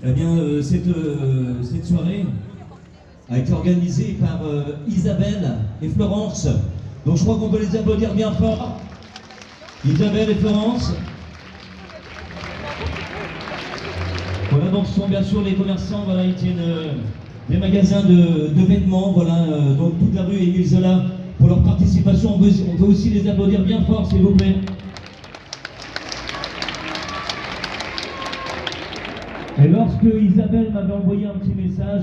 Eh bien, cette soirée a été organisée par Isabelle et Florence. Donc je crois qu'on peut les applaudir bien fort. Isabelle et Florence. Voilà, donc ce sont bien sûr les commerçants, voilà, ils tiennent des magasins de vêtements, voilà, donc toute la rue Émile Zola pour leur participation. On peut aussi les applaudir bien fort, s'il vous plaît. Et lorsque Isabelle m'avait envoyé un petit message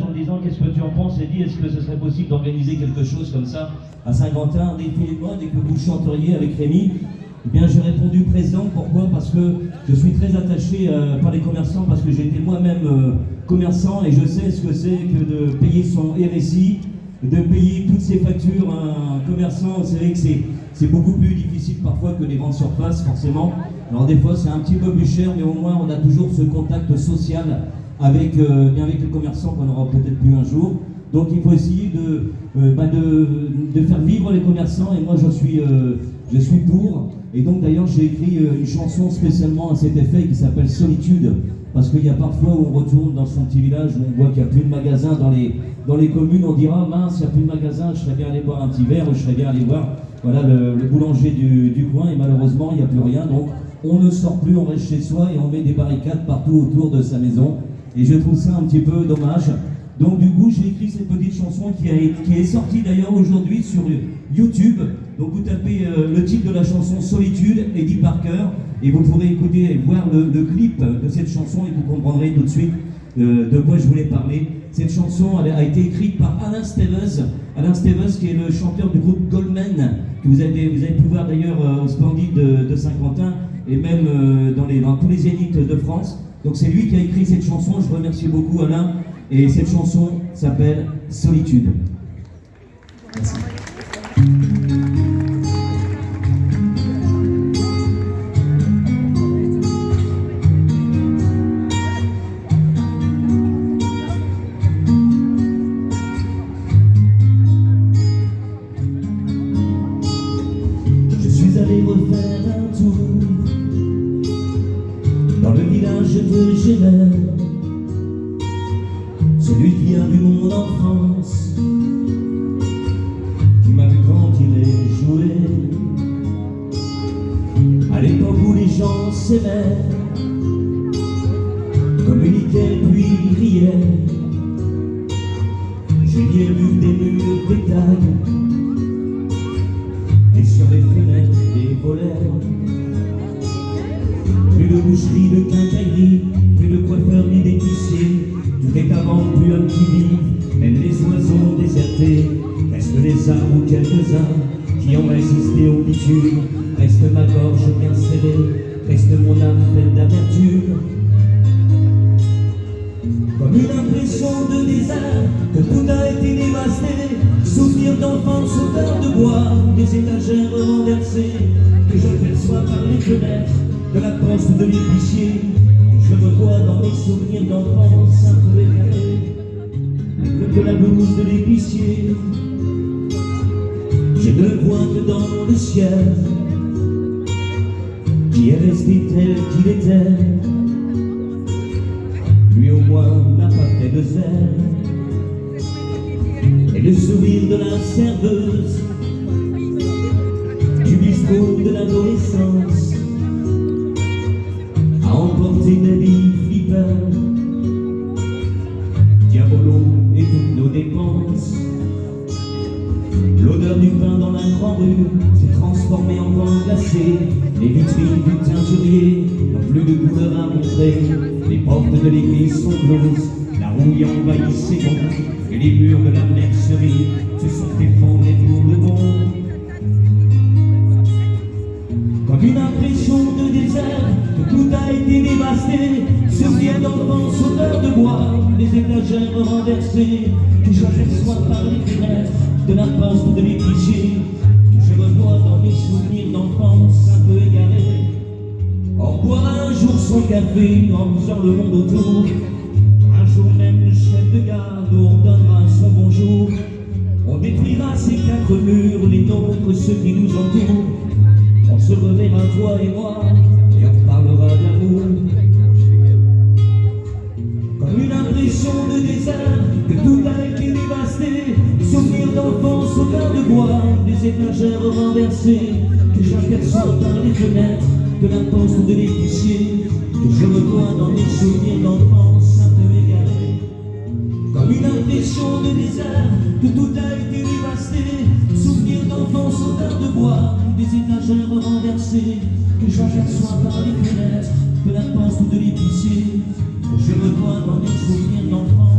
en disant qu'est-ce que tu en penses, et dit est-ce que ce serait possible d'organiser quelque chose comme ça à Saint-Quentin, un défilé de mode et que vous chanteriez avec Rémi, eh bien j'ai répondu présent. Pourquoi? Parce que je suis très attaché par les commerçants, parce que j'ai été moi-même commerçant et je sais ce que c'est que de payer son RSI, de payer toutes ses factures. Un commerçant, vous savez que c'est beaucoup plus difficile parfois que les ventes sur place, forcément. Alors des fois c'est un petit peu plus cher, mais au moins on a toujours ce contact social avec les commerçants qu'on aura peut-être plus un jour. Donc il faut essayer de faire vivre les commerçants, et moi je suis pour. Et donc d'ailleurs j'ai écrit une chanson spécialement à cet effet qui s'appelle Solitude, parce qu'il y a parfois où on retourne dans son petit village où on voit qu'il n'y a plus de magasins dans les communes, on dira mince, il n'y a plus de magasins, je serais bien allé boire un petit verre, ou je serais bien allé voir voilà, le boulanger du coin, et malheureusement il n'y a plus rien. Donc on ne sort plus, on reste chez soi et on met des barricades partout autour de sa maison. Et je trouve ça un petit peu dommage. Donc du coup, j'ai écrit cette petite chanson qui est sortie d'ailleurs aujourd'hui sur YouTube. Donc vous tapez le titre de la chanson Solitude, Eddie Parker, et vous pourrez écouter et voir le clip de cette chanson, et vous comprendrez tout de suite de quoi je voulais parler. Cette chanson a été écrite par Alain Stevens. Alain Stevens qui est le chanteur du groupe Goldman, que vous avez pu voir d'ailleurs au Splendide de Saint-Quentin, et même dans tous les zéniths de France. Donc c'est lui qui a écrit cette chanson, je remercie beaucoup Alain, et cette chanson s'appelle Solitude. Merci. Je suis allé refaire un tour dans le village que j'aimais, celui qui a vu mon enfance, qui m'a vu grandir et jouer, à l'époque où les gens s'aimaient, communiquaient puis riaient. Je y ai vu des murs d'étail, et sur les fenêtres des volets. Plus de boucherie, de quincaillerie, plus de coiffeur ni d'épicier. Tout est avant, plus homme qui vit, même les oiseaux désertés. Restent les arbres ou quelques-uns qui ont résisté au bitume. Reste ma gorge bien serrée, reste mon âme pleine d'amertume. Comme une impression de désert, que tout a été dévasté. Souvenir d'enfance, odeur de bois, des étagères renversées, que je perçois par les fenêtres de la poste de l'épicier. Je me vois dans mes souvenirs d'enfance un peu égarés, le bleu de la blouse de l'épicier. Je ne vois que dans le ciel, qui est resté tel qu'il était. Lui au moins n'a pas fait de zèle. Et le sourire de la serveuse du bistrot de l'adolescence a emporté mes billes flippers, Diabolo et toutes nos dépenses. L'odeur du pain dans la grande rue s'est transformée en pain glacé. Les vitrines du teinturier n'ont plus de couleur à montrer. Les portes de l'église sont closes, la rouille envahit ses gonds, et les murs de la mercerie se sont effondrés pour le bon. Comme une impression de désert, que tout a été dévasté. Souvenir d'enfance, odeur de bois, les étagères renversées, que je perçois par les fenêtres de la poste de l'épicier. Je me vois dans mes souvenirs d'enfance un peu égarés. On boira un jour son café en faisant le monde autour. Un jour même le chef de gare nous ordonnera son bonjour. On détruira ces quatre murs, les nôtres, ceux qui nous entourent. On se reverra toi et moi, et on parlera d'amour. des étagères renversées que j'aperçois dans les fenêtres de la poste ou de l'épicier, que je revois dans mes souvenirs d'enfance un peu égarés. Comme une impression de désert, que tout a été dévasté. Souvenirs d'enfance, odeur de bois, des étagères renversées que j'aperçois par les fenêtres de la poste ou de l'épicier, que je revois dans mes souvenirs d'enfance.